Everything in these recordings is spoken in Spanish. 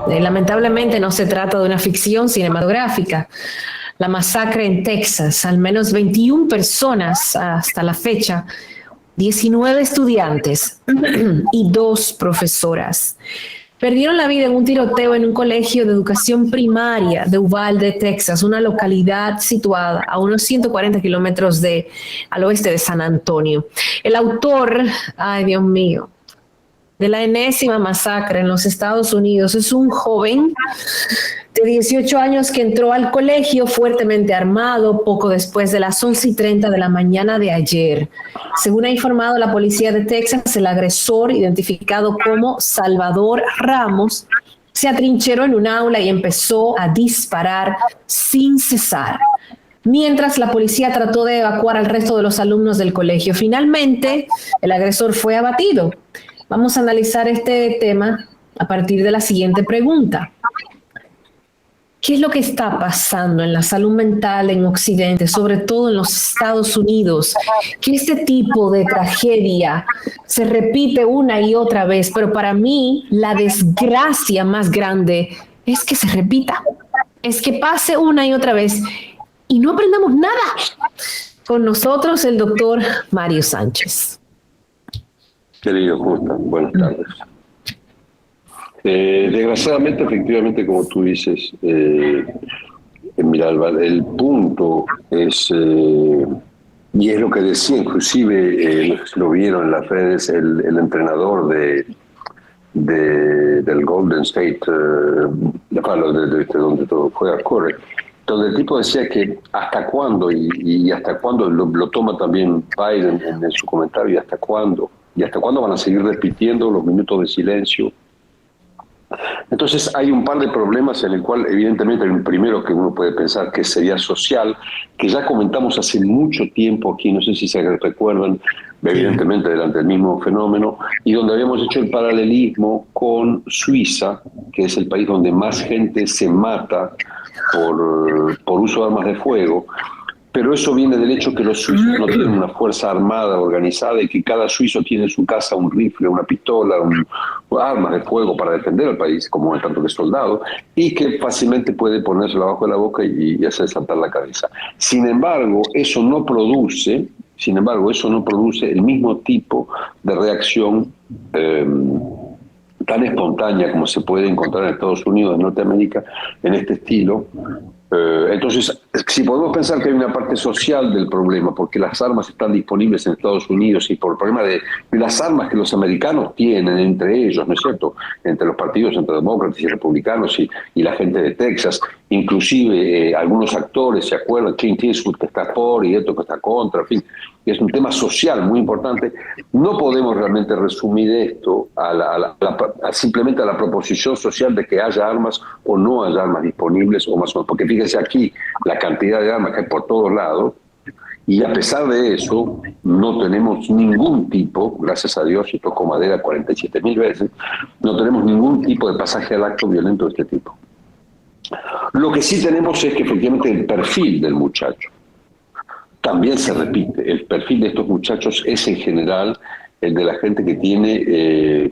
Lamentablemente no se trata de una ficción cinematográfica. La masacre en Texas, al menos 21 personas hasta la fecha, 19 estudiantes y 2 profesoras. Perdieron la vida en un tiroteo en un colegio de educación primaria de Uvalde, Texas, una localidad situada a unos 140 kilómetros al oeste de San Antonio. El autor, ay Dios mío, de la enésima masacre en los Estados Unidos es un joven de 18 años que entró al colegio fuertemente armado poco después de las 11:30 de la mañana de ayer. Según ha informado la policía de Texas, el agresor, identificado como Salvador Ramos, se atrincheró en un aula y empezó a disparar sin cesar, mientras la policía trató de evacuar al resto de los alumnos del colegio. Finalmente, el agresor fue abatido. Vamos a analizar este tema a partir de la siguiente pregunta. ¿Qué es lo que está pasando en la salud mental en Occidente, sobre todo en los Estados Unidos? Que este tipo de tragedia se repite una y otra vez, pero para mí la desgracia más grande es que se repita, es que pase una y otra vez y no aprendamos nada. Con nosotros el doctor Mario Sánchez. Querido Justa, buenas tardes. Desgraciadamente, efectivamente, como tú dices, mira, el punto es, y es lo que decía, inclusive lo vieron en las redes, el entrenador del Golden State, donde todo juega Curry, donde el tipo decía que hasta cuándo, y hasta cuándo lo toma también Biden en su comentario, y hasta cuándo van a seguir repitiendo los minutos de silencio. Entonces hay un par de problemas en el cual evidentemente el primero que uno puede pensar que sería social, que ya comentamos hace mucho tiempo aquí, no sé si se recuerdan, evidentemente delante del mismo fenómeno, y donde habíamos hecho el paralelismo con Suiza, que es el país donde más gente se mata por uso de armas de fuego. Pero eso viene del hecho que los suizos no tienen una fuerza armada organizada y que cada suizo tiene en su casa un rifle, una pistola, armas de fuego para defender al país, como tanto que soldado, y que fácilmente puede ponérselo abajo de la boca y hacer saltar la cabeza. Sin embargo, eso no produce el mismo tipo de reacción tan espontánea como se puede encontrar en Estados Unidos, en Norteamérica, en este estilo. Entonces, si podemos pensar que hay una parte social del problema, porque las armas están disponibles en Estados Unidos y por el problema de las armas que los americanos tienen entre ellos, ¿no es cierto?, entre los partidos, entre demócratas y republicanos y la gente de Texas, inclusive algunos actores, ¿se acuerdan? Clint Eastwood que está por y esto que está contra, en fin, es un tema social muy importante. No podemos realmente resumir esto simplemente a la proposición social de que haya armas o no haya armas disponibles, o más o menos, porque fíjense aquí la cantidad de armas que hay por todos lados, y a pesar de eso no tenemos ningún tipo, gracias a Dios, y toco madera 47.000 veces, no tenemos ningún tipo de pasaje al acto violento de este tipo. Lo que sí tenemos es que efectivamente el perfil del muchacho también se repite. El perfil de estos muchachos es en general el de la gente que tiene,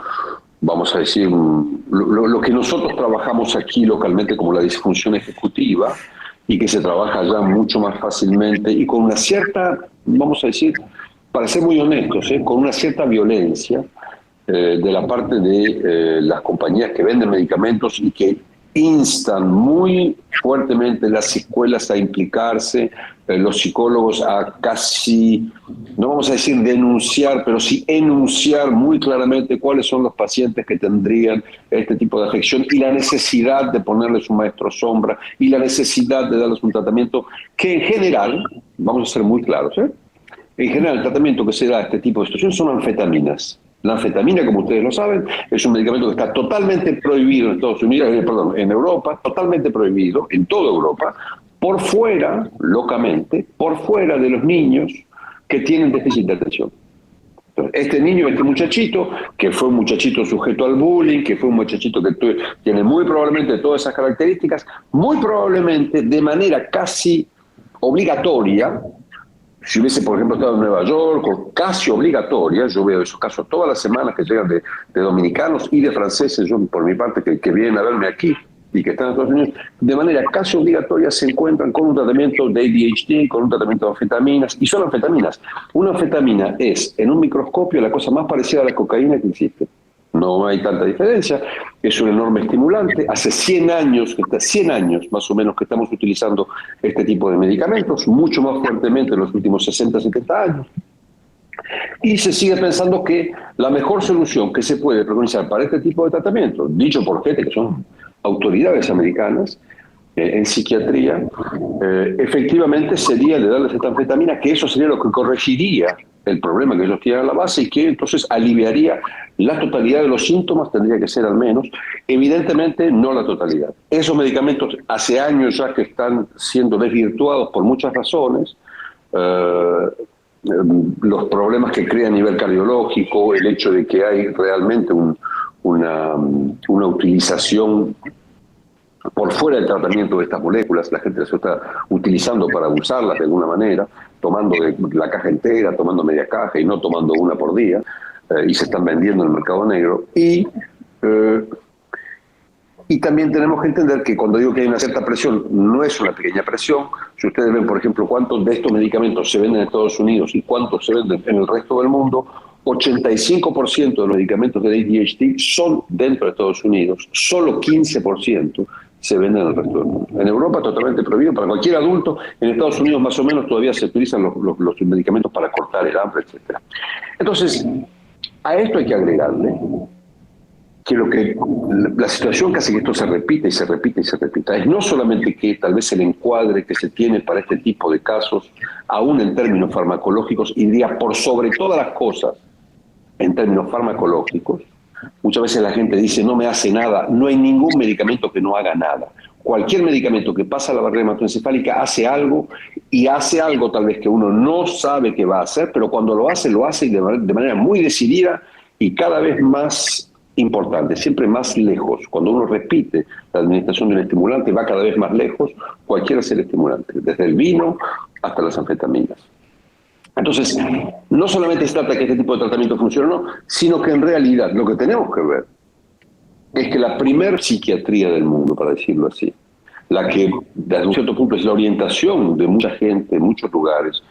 vamos a decir, lo que nosotros trabajamos aquí localmente como la disfunción ejecutiva, y que se trabaja ya mucho más fácilmente y con una cierta, vamos a decir, para ser muy honestos, con una cierta violencia de la parte de las compañías que venden medicamentos y que instan muy fuertemente las escuelas a implicarse, los psicólogos a casi, no vamos a decir denunciar, pero sí enunciar muy claramente cuáles son los pacientes que tendrían este tipo de afección y la necesidad de ponerles un maestro sombra y la necesidad de darles un tratamiento que en general, vamos a ser muy claros, en general el tratamiento que se da a este tipo de situaciones son anfetaminas. La anfetamina, como ustedes lo saben, es un medicamento que está totalmente prohibido en Estados Unidos, en Europa, totalmente prohibido en toda Europa, por fuera, locamente, por fuera de los niños que tienen déficit de atención. Entonces, este muchachito, que fue un muchachito sujeto al bullying, que fue un muchachito que tiene muy probablemente todas esas características, muy probablemente de manera casi obligatoria, si hubiese, por ejemplo, estado en Nueva York, o casi obligatoria, yo veo esos casos todas las semanas que llegan de dominicanos y de franceses, yo por mi parte, que vienen a verme aquí y que están en Estados Unidos, de manera casi obligatoria se encuentran con un tratamiento de ADHD, con un tratamiento de anfetaminas, y son anfetaminas. Una anfetamina es, en un microscopio, la cosa más parecida a la cocaína que existe. No hay tanta diferencia, es un enorme estimulante. Hace 100 años más o menos que estamos utilizando este tipo de medicamentos, mucho más fuertemente en los últimos 60, 70 años. Y se sigue pensando que la mejor solución que se puede preconizar para este tipo de tratamiento, dicho por gente que son autoridades americanas en psiquiatría, efectivamente sería de darles esta anfetamina, que eso sería lo que corregiría el problema que ellos tienen a la base y que entonces aliviaría la totalidad de los síntomas, tendría que ser al menos, evidentemente no la totalidad. Esos medicamentos hace años ya que están siendo desvirtuados por muchas razones, los problemas que crea a nivel cardiológico, el hecho de que hay realmente una utilización por fuera del tratamiento de estas moléculas, la gente se está utilizando para usarlas de alguna manera, tomando de la caja entera, tomando media caja y no tomando una por día, y se están vendiendo en el mercado negro. Y también tenemos que entender que cuando digo que hay una cierta presión, no es una pequeña presión. Si ustedes ven, por ejemplo, cuántos de estos medicamentos se venden en Estados Unidos y cuántos se venden en el resto del mundo, 85% de los medicamentos de ADHD son dentro de Estados Unidos, solo 15% se venden en el resto del mundo. En Europa totalmente prohibido para cualquier adulto, en Estados Unidos más o menos todavía se utilizan los medicamentos para cortar el hambre, etc. Entonces, a esto hay que agregarle que la situación que hace que esto se repita y se repita y se repita es no solamente que tal vez el encuadre que se tiene para este tipo de casos, aún en términos farmacológicos, y diría por sobre todas las cosas, en términos farmacológicos, muchas veces la gente dice no me hace nada, no hay ningún medicamento que no haga nada. Cualquier medicamento que pasa la barrera hematoencefálica hace algo, y hace algo tal vez que uno no sabe que va a hacer, pero cuando lo hace y de manera muy decidida y cada vez más importante, siempre más lejos. Cuando uno repite la administración de un estimulante va cada vez más lejos, cualquiera sea el estimulante, desde el vino hasta las anfetaminas. Entonces, no solamente se trata de que este tipo de tratamiento funcione o no, sino que en realidad lo que tenemos que ver es que la primer psiquiatría del mundo, para decirlo así, la que desde un cierto punto es la orientación de mucha gente en muchos lugares,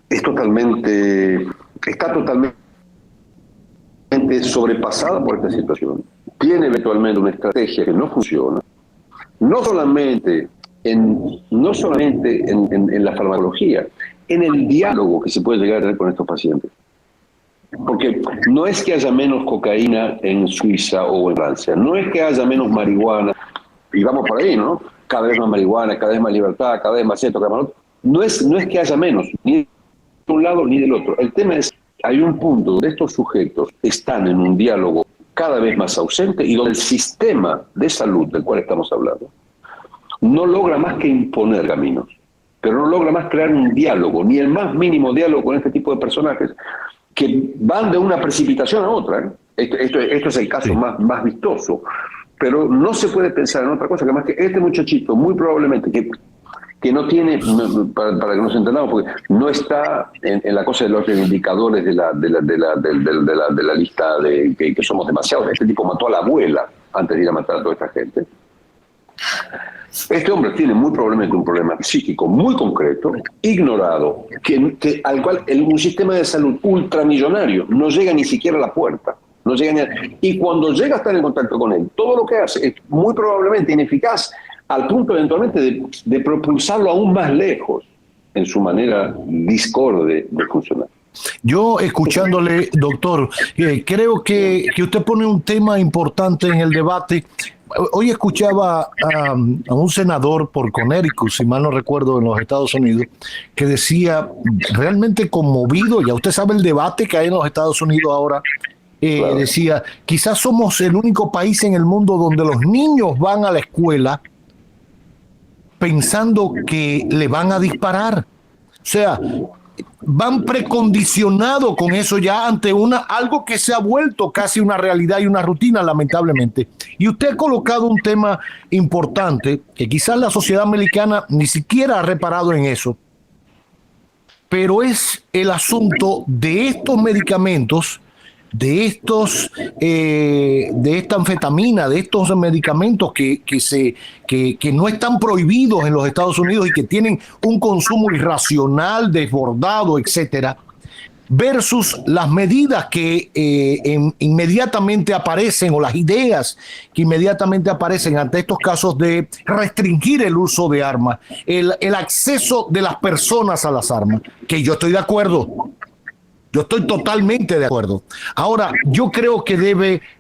está totalmente sobrepasada por esta situación. Tiene eventualmente una estrategia que no funciona, no solamente en la farmacología, en el diálogo que se puede llegar a tener con estos pacientes. Porque no es que haya menos cocaína en Suiza o en Francia, no es que haya menos marihuana, y vamos por ahí, ¿no? Cada vez más marihuana, cada vez más libertad, cada vez más esto, cada vez más otro. No es que haya menos, ni de un lado ni del otro. El tema es, hay un punto donde estos sujetos están en un diálogo cada vez más ausente y donde el sistema de salud del cual estamos hablando no logra más que imponer caminos, pero no logra más crear un diálogo, ni el más mínimo diálogo con este tipo de personajes que van de una precipitación a otra. Esto es el caso más vistoso, pero no se puede pensar en otra cosa que más que este muchachito, muy probablemente, que no tiene, para que nos entendamos, porque no está en la cosa de los indicadores de la lista de que somos demasiados. Este tipo mató a la abuela antes de ir a matar a toda esta gente. Este hombre tiene muy probablemente un problema psíquico muy concreto, ignorado, al cual un sistema de salud ultramillonario no llega ni siquiera a la puerta. No llega y cuando llega a estar en contacto con él, todo lo que hace es muy probablemente ineficaz, al punto eventualmente de propulsarlo aún más lejos en su manera discorde de funcionar. Yo, escuchándole, doctor, creo que usted pone un tema importante en el debate. Hoy escuchaba a un senador por Connecticut, si mal no recuerdo, en los Estados Unidos, que decía, realmente conmovido, ya usted sabe el debate que hay en los Estados Unidos ahora, claro. Decía, quizás somos el único país en el mundo donde los niños van a la escuela pensando que le van a disparar. O sea, van precondicionados con eso ya ante algo que se ha vuelto casi una realidad y una rutina, lamentablemente. Y usted ha colocado un tema importante que quizás la sociedad americana ni siquiera ha reparado en eso. pero es el asunto de estos medicamentos, de esta anfetamina, de estos medicamentos que no están prohibidos en los Estados Unidos y que tienen un consumo irracional, desbordado, etcétera, versus las medidas que inmediatamente aparecen, o las ideas que inmediatamente aparecen ante estos casos de restringir el uso de armas, el acceso de las personas a las armas, que yo estoy de acuerdo. Yo estoy totalmente de acuerdo. Ahora, yo creo que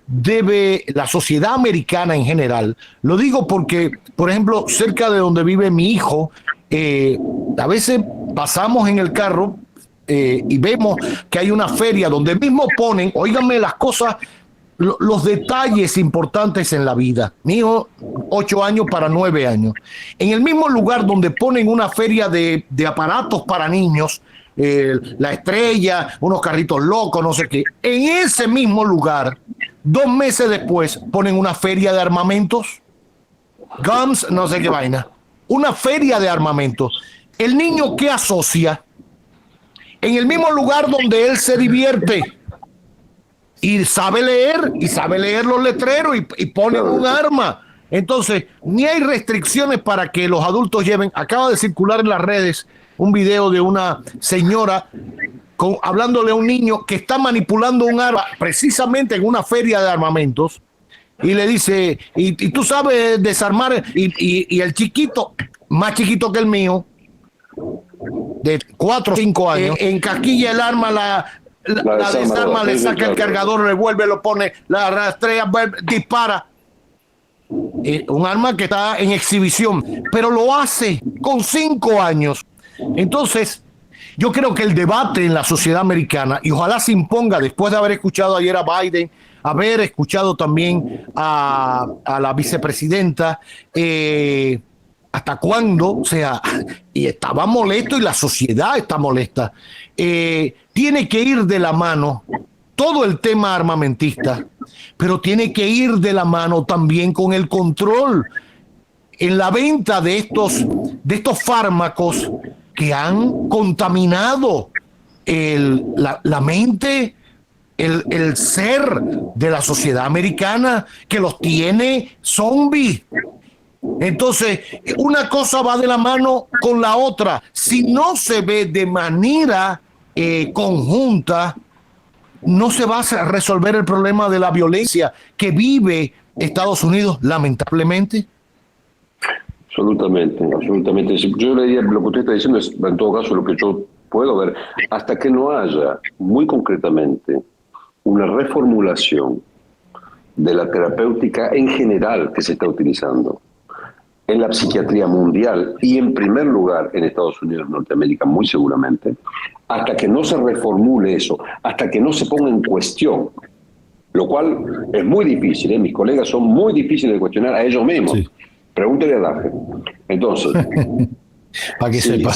debe la sociedad americana en general, lo digo porque, por ejemplo, cerca de donde vive mi hijo, a veces pasamos en el carro y vemos que hay una feria donde mismo ponen, óiganme las cosas, los detalles importantes en la vida. Mi hijo, 8 años para 9 años. En el mismo lugar donde ponen una feria de aparatos para niños, la Estrella, unos carritos locos, no sé qué. En ese mismo lugar, 2 meses después, ponen una feria de armamentos, guns, no sé qué vaina. Una feria de armamentos. El niño, ¿qué asocia? En el mismo lugar donde él se divierte y sabe leer los letreros y ponen un arma. Entonces, ni hay restricciones para que los adultos lleven. Acaba de circular en las redes un video de una señora hablándole a un niño que está manipulando un arma precisamente en una feria de armamentos y le dice, y tú sabes desarmar, y el chiquito, más chiquito que el mío, de 4 o 5 años, encasquilla el arma, la desarma, le saca el cargador, le vuelve, lo pone, la rastrea, dispara. Un arma que está en exhibición, pero lo hace con 5 años. Entonces, yo creo que el debate en la sociedad americana, y ojalá se imponga después de haber escuchado ayer a Biden, haber escuchado también a la vicepresidenta, ¿hasta cuándo? O sea, y estaba molesto y la sociedad está molesta. Tiene que ir de la mano todo el tema armamentista, pero tiene que ir de la mano también con el control en la venta de estos fármacos que han contaminado la mente, el ser de la sociedad americana, que los tiene zombies. Entonces, una cosa va de la mano con la otra. Si no se ve de manera conjunta, no se va a resolver el problema de la violencia que vive Estados Unidos, lamentablemente. Absolutamente, absolutamente. Yo le diría, lo que usted está diciendo es, en todo caso, lo que yo puedo ver, hasta que no haya, muy concretamente, una reformulación de la terapéutica en general que se está utilizando en la psiquiatría mundial y en primer lugar en Estados Unidos, Norteamérica, muy seguramente, hasta que no se reformule eso, hasta que no se ponga en cuestión, lo cual es muy difícil, mis colegas son muy difíciles de cuestionar a ellos mismos. Sí. Pregúntele a Daje. Entonces, para que sepa.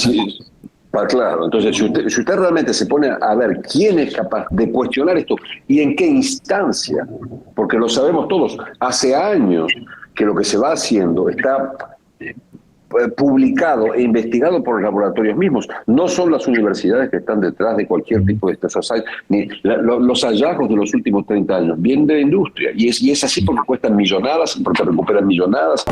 Claro, entonces si usted realmente se pone a ver quién es capaz de cuestionar esto y en qué instancia, porque lo sabemos todos, hace años que lo que se va haciendo está publicado e investigado por los laboratorios mismos. No son las universidades que están detrás de cualquier tipo de estos ni los hallazgos de los últimos 30 años, vienen de la industria. Y es así porque cuestan millonadas, porque recuperan millonadas.